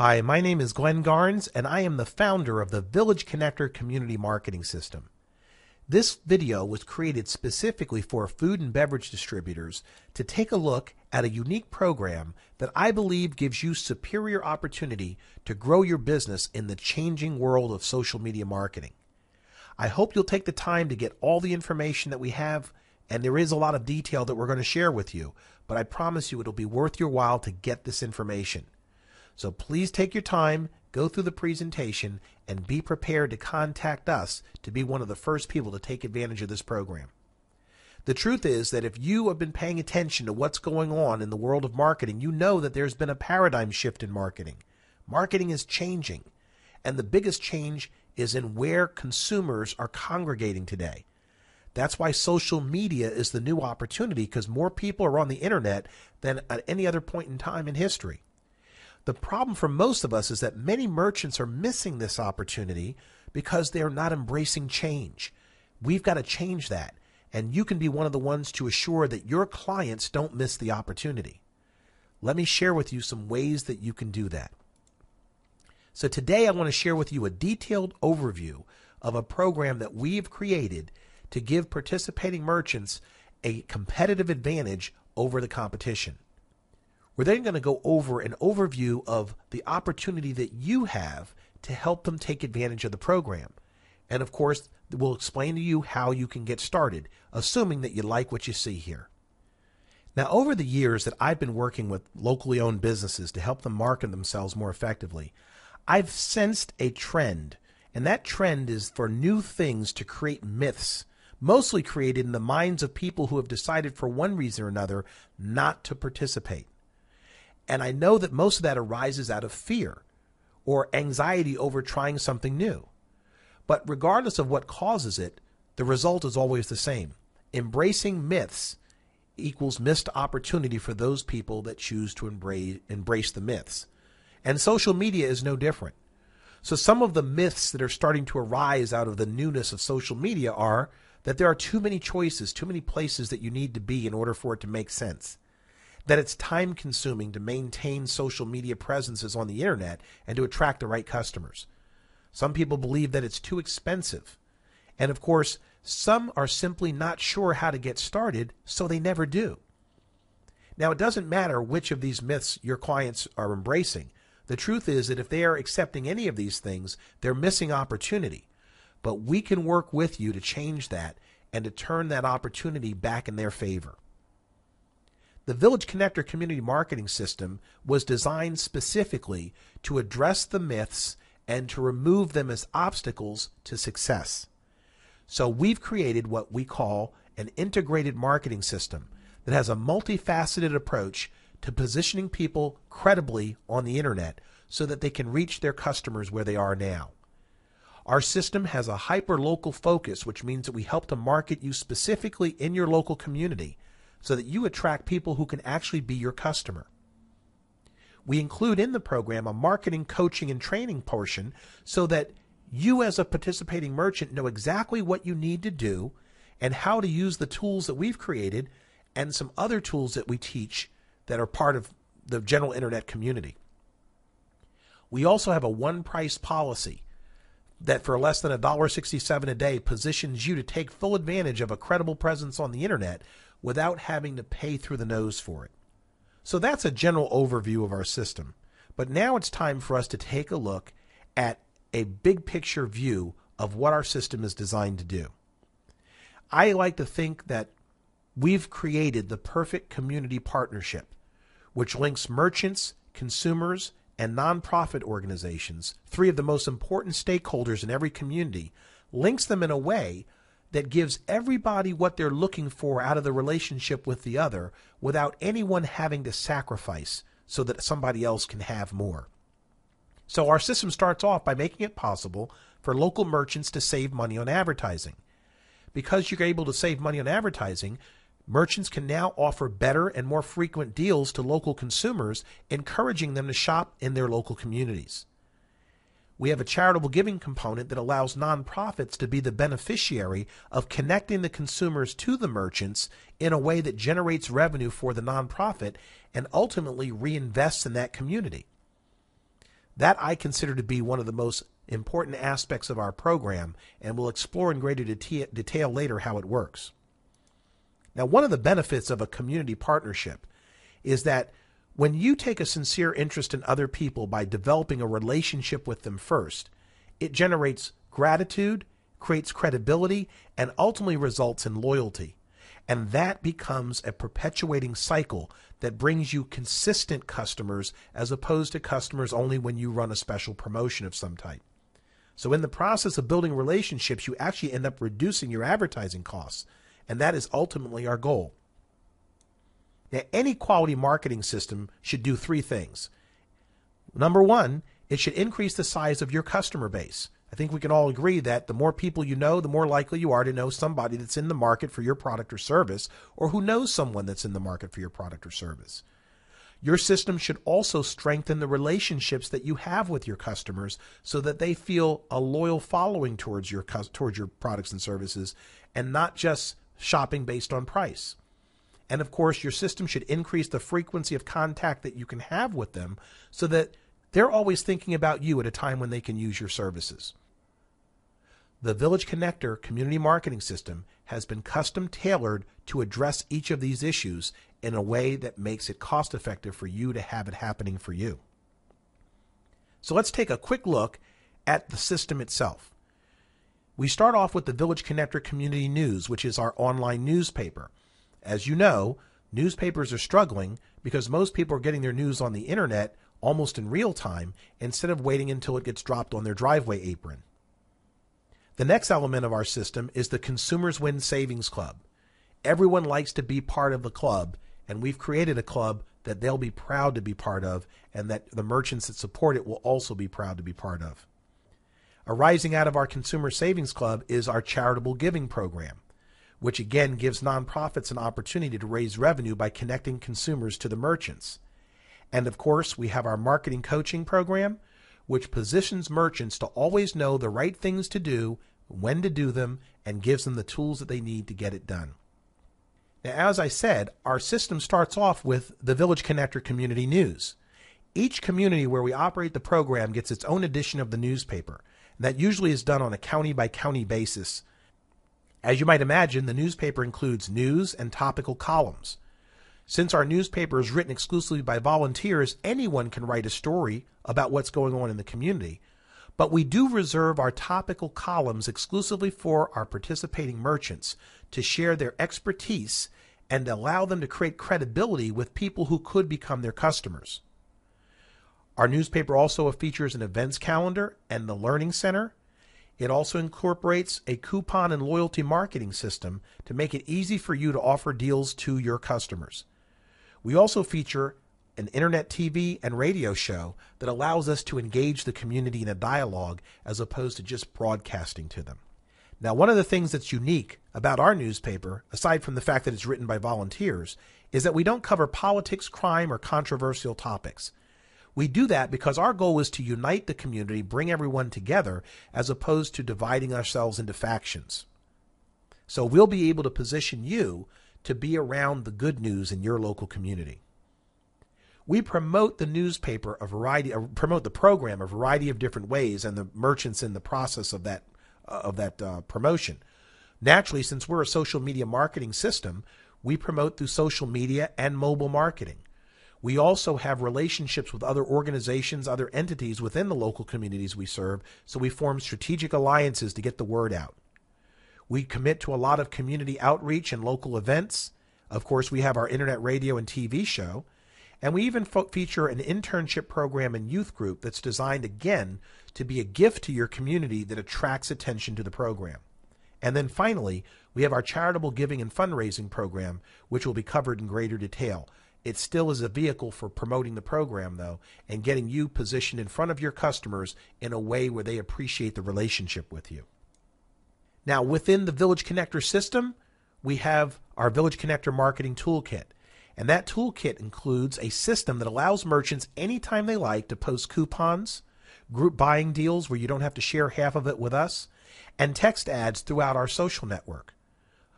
Hi, my name is Glenn Garnes, and I am the founder of the Village Connector Community Marketing System. This video was created specifically for food and beverage distributors to take a look at a unique program that I believe gives you superior opportunity to grow your business in the changing world of social media marketing. I hope you'll take the time to get all the information that we have, and there is a lot of detail that we're going to share with you, but I promise you it'll be worth your while to get this information. So please take your time, go through the presentation, and be prepared to contact us to be one of the first people to take advantage of this program. The truth is that if you have been paying attention to what's going on in the world of marketing, you know that there's been a paradigm shift in marketing. Marketing is changing, and the biggest change is in where consumers are congregating today. That's why social media is the new opportunity, because more people are on the internet than at any other point in time in history. The problem for most of us is that many merchants are missing this opportunity because they're not embracing change. We've got to change that, and you can be one of the ones to assure that your clients don't miss the opportunity. Let me share with you some ways that you can do that. So today I want to share with you a detailed overview of a program that we've created to give participating merchants a competitive advantage over the competition. We're then going to go over an overview of the opportunity that you have to help them take advantage of the program. And of course, we'll explain to you how you can get started, assuming that you like what you see here. Now, over the years that I've been working with locally owned businesses to help them market themselves more effectively, I've sensed a trend, and that trend is for new things to create myths, mostly created in the minds of people who have decided for one reason or another not to participate. And I know that most of that arises out of fear or anxiety over trying something new. But regardless of what causes it, the result is always the same. Embracing myths equals missed opportunity for those people that choose to embrace the myths. And social media is no different. So some of the myths that are starting to arise out of the newness of social media are that there are too many choices, too many places that you need to be in order for it to make sense. That it's time consuming to maintain social media presences on the internet and to attract the right customers. Some people believe that it's too expensive. And of course, some are simply not sure how to get started, so they never do. Now, it doesn't matter which of these myths your clients are embracing. The truth is that if they are accepting any of these things, they're missing opportunity. But we can work with you to change that and to turn that opportunity back in their favor. The Village Connector Community Marketing System was designed specifically to address the myths and to remove them as obstacles to success. So we've created what we call an integrated marketing system that has a multifaceted approach to positioning people credibly on the internet so that they can reach their customers where they are now. Our system has a hyper-local focus, which means that we help to market you specifically in your local community, so that you attract people who can actually be your customer. We include in the program a marketing, coaching, and training portion so that you as a participating merchant know exactly what you need to do and how to use the tools that we've created and some other tools that we teach that are part of the general internet community. We also have a one-price policy that for less than $1.67 a day positions you to take full advantage of a credible presence on the internet without having to pay through the nose for it. So that's a general overview of our system. But now it's time for us to take a look at a big picture view of what our system is designed to do. I like to think that we've created the perfect community partnership, which links merchants, consumers, and nonprofit organizations, three of the most important stakeholders in every community, links them in a way that gives everybody what they're looking for out of the relationship with the other without anyone having to sacrifice so that somebody else can have more. So our system starts off by making it possible for local merchants to save money on advertising. Because you're able to save money on advertising, merchants can now offer better and more frequent deals to local consumers, encouraging them to shop in their local communities. We have a charitable giving component that allows nonprofits to be the beneficiary of connecting the consumers to the merchants in a way that generates revenue for the nonprofit and ultimately reinvests in that community. That I consider to be one of the most important aspects of our program, and we'll explore in greater detail later how it works. Now, one of the benefits of a community partnership is that when you take a sincere interest in other people by developing a relationship with them first, it generates gratitude, creates credibility, and ultimately results in loyalty. And that becomes a perpetuating cycle that brings you consistent customers as opposed to customers only when you run a special promotion of some type. So in the process of building relationships, you actually end up reducing your advertising costs. And that is ultimately our goal. Now, any quality marketing system should do three things. Number one, it should increase the size of your customer base. I think we can all agree that the more people you know, the more likely you are to know somebody that's in the market for your product or service, or who knows someone that's in the market for your product or service. Your system should also strengthen the relationships that you have with your customers so that they feel a loyal following towards your products and services, and not just shopping based on price. And of course, your system should increase the frequency of contact that you can have with them so that they're always thinking about you at a time when they can use your services. The Village Connector community marketing system has been custom tailored to address each of these issues in a way that makes it cost effective for you to have it happening for you. So let's take a quick look at the system itself. We start off with the Village Connector Community News, which is our online newspaper. As you know, newspapers are struggling because most people are getting their news on the internet almost in real time instead of waiting until it gets dropped on their driveway apron. The next element of our system is the Consumers Win Savings Club. Everyone likes to be part of the club, and we've created a club that they'll be proud to be part of, and that the merchants that support it will also be proud to be part of. Arising out of our Consumer Savings Club is our Charitable Giving program, which again gives nonprofits an opportunity to raise revenue by connecting consumers to the merchants. And of course, we have our marketing coaching program, which positions merchants to always know the right things to do, when to do them, and gives them the tools that they need to get it done. Now, as I said, our system starts off with the Village Connector Community News. Each community where we operate the program gets its own edition of the newspaper. And that usually is done on a county-by-county basis. As you might imagine, the newspaper includes news and topical columns. Since our newspaper is written exclusively by volunteers, anyone can write a story about what's going on in the community. But we do reserve our topical columns exclusively for our participating merchants to share their expertise and allow them to create credibility with people who could become their customers. Our newspaper also features an events calendar and the Learning Center. It also incorporates a coupon and loyalty marketing system to make it easy for you to offer deals to your customers. We also feature an internet TV and radio show that allows us to engage the community in a dialogue as opposed to just broadcasting to them. Now, one of the things that's unique about our newspaper, aside from the fact that it's written by volunteers, is that we don't cover politics, crime, or controversial topics. We do that because our goal is to unite the community, bring everyone together, as opposed to dividing ourselves into factions. So we'll be able to position you to be around the good news in your local community. We promote the newspaper promote the program a variety of different ways, and the merchants in the process of that promotion. Naturally, since we're a social media marketing system, we promote through social media and mobile marketing. We also have relationships with other organizations, other entities within the local communities we serve, so we form strategic alliances to get the word out. We commit to a lot of community outreach and local events. Of course, we have our internet radio and TV show, and we even feature an internship program and youth group that's designed, again, to be a gift to your community that attracts attention to the program. And then finally, we have our charitable giving and fundraising program, which will be covered in greater detail. It still is a vehicle for promoting the program, though, and getting you positioned in front of your customers in a way where they appreciate the relationship with you. Now, within the Village Connector system, we have our Village Connector Marketing Toolkit. And that toolkit includes a system that allows merchants anytime they like to post coupons, group buying deals where you don't have to share half of it with us, and text ads throughout our social network.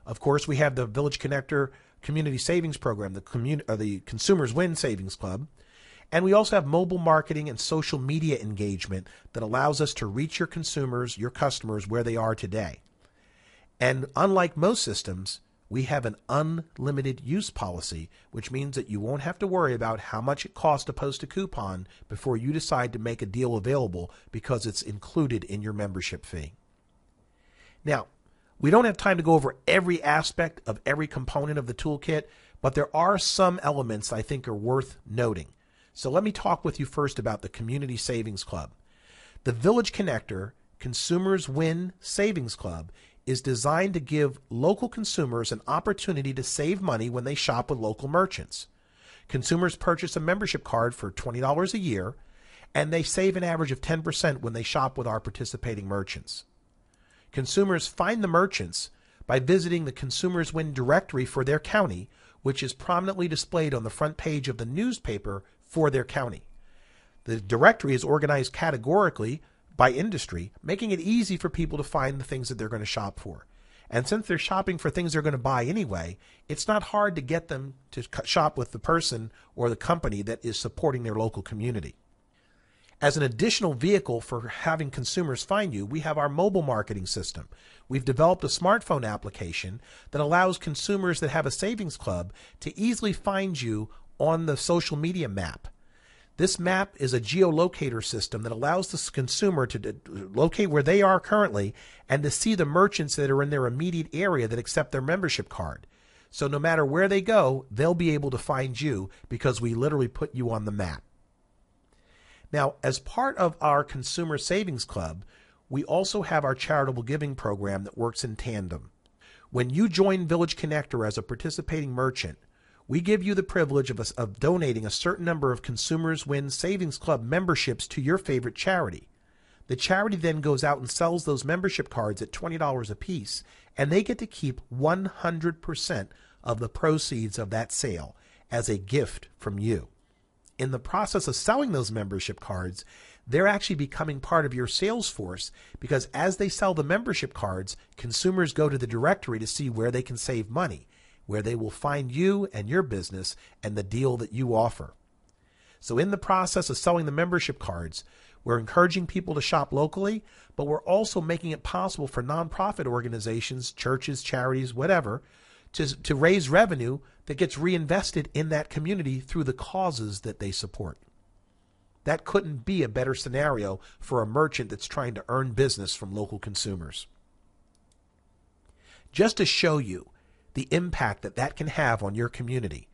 Of course, we have the Village Connector Community Savings Program, the Consumers Win Savings Club, And we also have mobile marketing and social media engagement that allows us to reach your consumers, your customers, where they are today. And unlike most systems, we have an unlimited use policy, which means that you won't have to worry about how much it costs to post a coupon before you decide to make a deal available because it's included in your membership fee. Now, we don't have time to go over every aspect of every component of the toolkit, but there are some elements I think are worth noting. So let me talk with you first about the Community Savings Club. The Village Connector Consumers Win Savings Club is designed to give local consumers an opportunity to save money when they shop with local merchants. Consumers purchase a membership card for $20 a year, and they save an average of 10% when they shop with our participating merchants. Consumers find the merchants by visiting the Consumers Win directory for their county, which is prominently displayed on the front page of the newspaper for their county. The directory is organized categorically by industry, making it easy for people to find the things that they're going to shop for. And since they're shopping for things they're going to buy anyway, it's not hard to get them to shop with the person or the company that is supporting their local community. As an additional vehicle for having consumers find you, we have our mobile marketing system. We've developed a smartphone application that allows consumers that have a savings club to easily find you on the social media map. This map is a geolocator system that allows the consumer to locate where they are currently and to see the merchants that are in their immediate area that accept their membership card. So no matter where they go, they'll be able to find you because we literally put you on the map. Now, as part of our Consumer Savings Club, we also have our charitable giving program that works in tandem. When you join Village Connector as a participating merchant, we give you the privilege of donating a certain number of Consumers Win Savings Club memberships to your favorite charity. The charity then goes out and sells those membership cards at $20 a piece, and they get to keep 100% of the proceeds of that sale as a gift from you. In the process of selling those membership cards, they're actually becoming part of your sales force because as they sell the membership cards, consumers go to the directory to see where they can save money, where they will find you and your business and the deal that you offer. So in the process of selling the membership cards, we're encouraging people to shop locally, but we're also making it possible for nonprofit organizations, churches, charities, whatever, to raise revenue that gets reinvested in that community through the causes that they support. That couldn't be a better scenario for a merchant that's trying to earn business from local consumers. Just to show you the impact that can have on your community,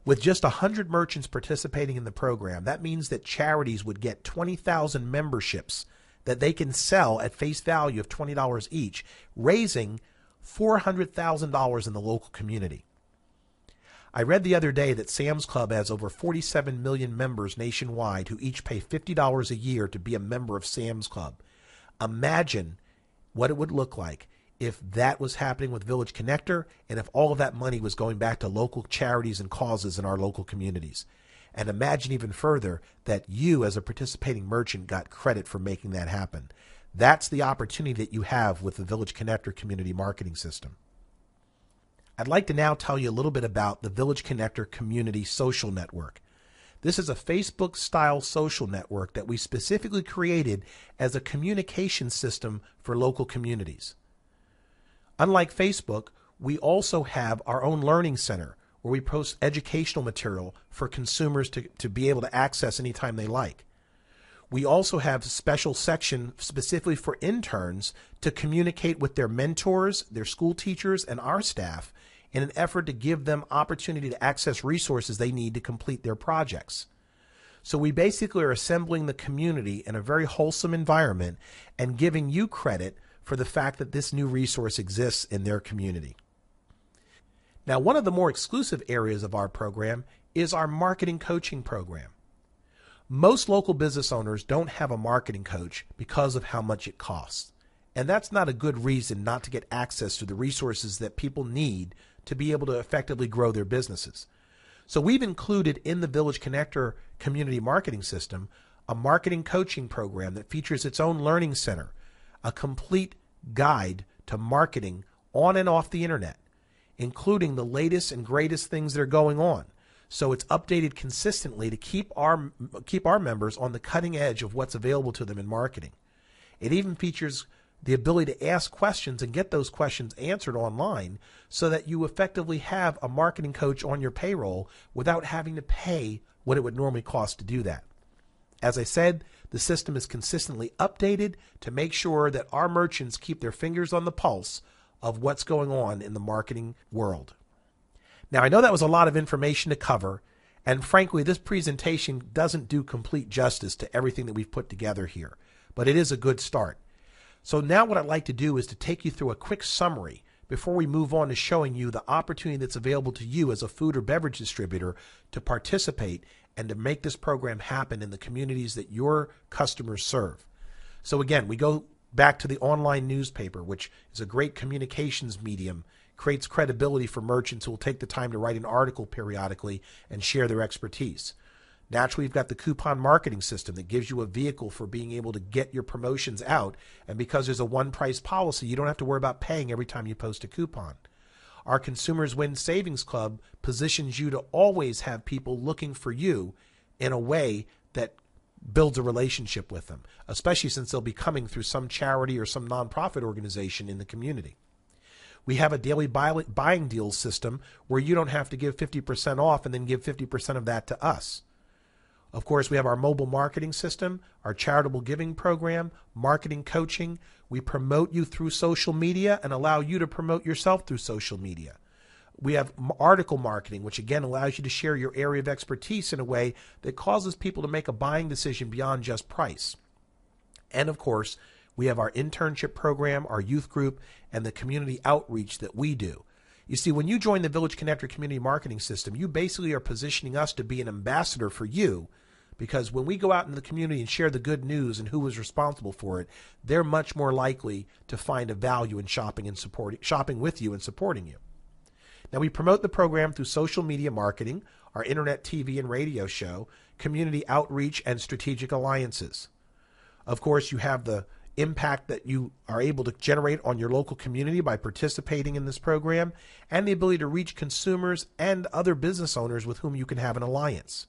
with just 100 merchants participating in the program, that means that charities would get 20,000 memberships that they can sell at face value of $20 each, raising $400,000 in the local community. I read the other day that Sam's Club has over 47 million members nationwide who each pay $50 a year to be a member of Sam's Club. Imagine what it would look like if that was happening with Village Connector and if all of that money was going back to local charities and causes in our local communities. And imagine even further that you as a participating merchant got credit for making that happen. That's the opportunity that you have with the Village Connector community marketing system. I'd like to now tell you a little bit about the Village Connector Community Social Network. This is a Facebook-style social network that we specifically created as a communication system for local communities. Unlike Facebook, we also have our own learning center where we post educational material for consumers to be able to access anytime they like. We also have a special section specifically for interns to communicate with their mentors, their school teachers, and our staff in an effort to give them opportunity to access resources they need to complete their projects. So we basically are assembling the community in a very wholesome environment and giving you credit for the fact that this new resource exists in their community. Now, one of the more exclusive areas of our program is our marketing coaching program. Most local business owners don't have a marketing coach because of how much it costs. And that's not a good reason not to get access to the resources that people need to be able to effectively grow their businesses. So we've included in the Village Connector community marketing system a marketing coaching program that features its own learning center, a complete guide to marketing on and off the internet, including the latest and greatest things that are going on. So it's updated consistently to keep our members on the cutting edge of what's available to them in marketing. It even features the ability to ask questions and get those questions answered online so that you effectively have a marketing coach on your payroll without having to pay what it would normally cost to do that. As I said, the system is consistently updated to make sure that our merchants keep their fingers on the pulse of what's going on in the marketing world. Now, I know that was a lot of information to cover, and frankly, this presentation doesn't do complete justice to everything that we've put together here, but it is a good start. So now what I'd like to do is to take you through a quick summary before we move on to showing you the opportunity that's available to you as a food or beverage distributor to participate and to make this program happen in the communities that your customers serve. So again, we go back to the online newspaper, which is a great communications medium, creates credibility for merchants who will take the time to write an article periodically and share their expertise. Naturally, you've got the coupon marketing system that gives you a vehicle for being able to get your promotions out. And because there's a one price policy, you don't have to worry about paying every time you post a coupon. Our Consumers Win Savings Club positions you to always have people looking for you in a way that builds a relationship with them, especially since they'll be coming through some charity or some nonprofit organization in the community. We have a daily buying deals system where you don't have to give 50% off and then give 50% of that to us. Of course, we have our mobile marketing system, our charitable giving program, marketing coaching. We promote you through social media and allow you to promote yourself through social media. We have article marketing, which again allows you to share your area of expertise in a way that causes people to make a buying decision beyond just price. And of course, we have our internship program, our youth group, and the community outreach that we do. You see, when you join the Village Connector Community Marketing System, you basically are positioning us to be an ambassador for you, because when we go out into the community and share the good news and who was responsible for it, they're much more likely to find a value in shopping with you and supporting you. Now, we promote the program through social media marketing, our internet, TV, and radio show, community outreach, and strategic alliances. Of course, you have the impact that you are able to generate on your local community by participating in this program, and the ability to reach consumers and other business owners with whom you can have an alliance.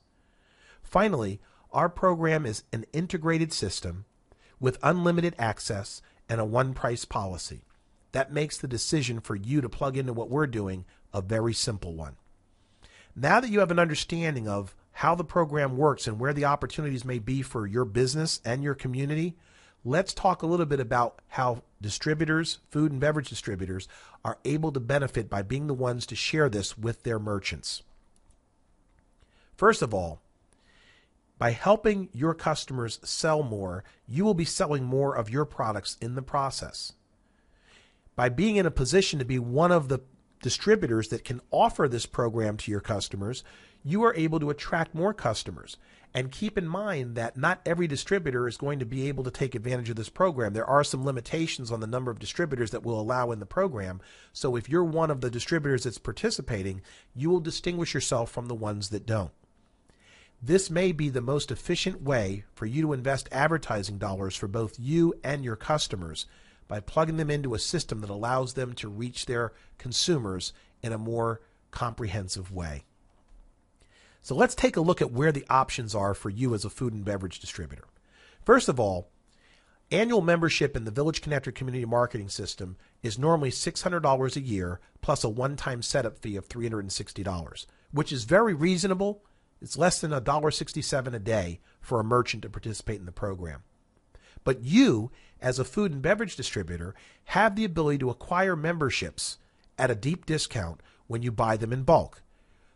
Finally, our program is an integrated system with unlimited access and a one-price policy. That makes the decision for you to plug into what we're doing a very simple one. Now that you have an understanding of how the program works and where the opportunities may be for your business and your community, let's talk a little bit about how distributors, food and beverage distributors, are able to benefit by being the ones to share this with their merchants. First of all, by helping your customers sell more, you will be selling more of your products in the process. By being in a position to be one of the distributors that can offer this program to your customers, you are able to attract more customers. And keep in mind that not every distributor is going to be able to take advantage of this program. There are some limitations on the number of distributors that will allow in the program. So if you're one of the distributors that's participating, you will distinguish yourself from the ones that don't. This may be the most efficient way for you to invest advertising dollars for both you and your customers by plugging them into a system that allows them to reach their consumers in a more comprehensive way. So let's take a look at where the options are for you as a food and beverage distributor. First of all, annual membership in the Village Connector Community Marketing System is normally $600 a year plus a one-time setup fee of $360, which is very reasonable. It's less than $1.67 a day for a merchant to participate in the program. But you, as a food and beverage distributor, have the ability to acquire memberships at a deep discount when you buy them in bulk.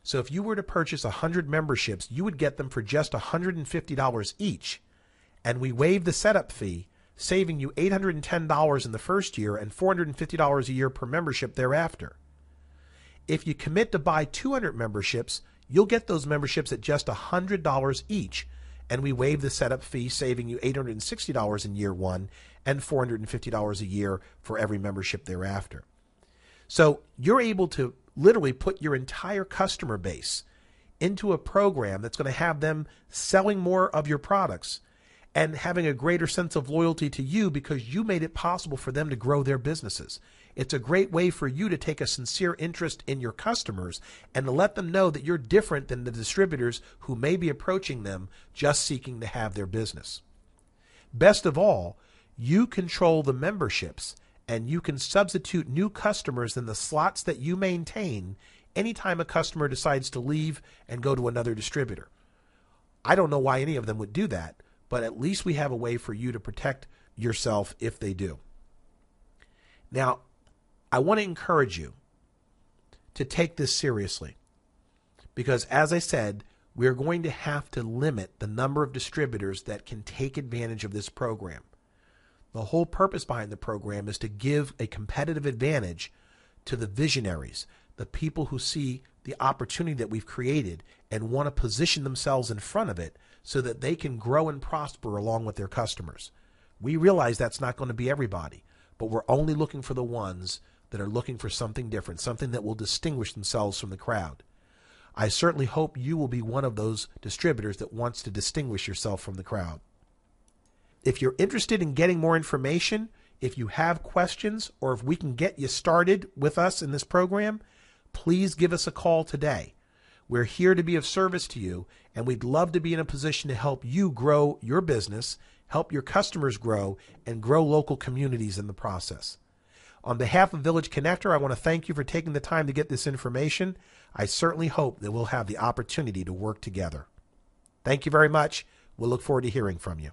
So if you were to purchase 100 memberships, you would get them for just $150 each, and we waive the setup fee, saving you $810 in the first year and $450 a year per membership thereafter. If you commit to buy 200 memberships, you'll get those memberships at just $100 each, and we waive the setup fee, saving you $860 in year one and $450 a year for every membership thereafter. So you're able to literally put your entire customer base into a program that's going to have them selling more of your products and having a greater sense of loyalty to you because you made it possible for them to grow their businesses. It's a great way for you to take a sincere interest in your customers and to let them know that you're different than the distributors who may be approaching them just seeking to have their business. Best of all, you control the memberships and you can substitute new customers in the slots that you maintain anytime a customer decides to leave and go to another distributor. I don't know why any of them would do that, but at least we have a way for you to protect yourself if they do. Now, I want to encourage you to take this seriously because, as I said, we're going to have to limit the number of distributors that can take advantage of this program. The whole purpose behind the program is to give a competitive advantage to the visionaries, the people who see the opportunity that we've created and want to position themselves in front of it so that they can grow and prosper along with their customers. We realize that's not going to be everybody, but we're only looking for the ones that are looking for something different, something that will distinguish themselves from the crowd. I certainly hope you will be one of those distributors that wants to distinguish yourself from the crowd. If you're interested in getting more information, if you have questions, or if we can get you started with us in this program, please give us a call today. We're here to be of service to you, and we'd love to be in a position to help you grow your business, help your customers grow, and grow local communities in the process. On behalf of Village Connector, I want to thank you for taking the time to get this information. I certainly hope that we'll have the opportunity to work together. Thank you very much. We'll look forward to hearing from you.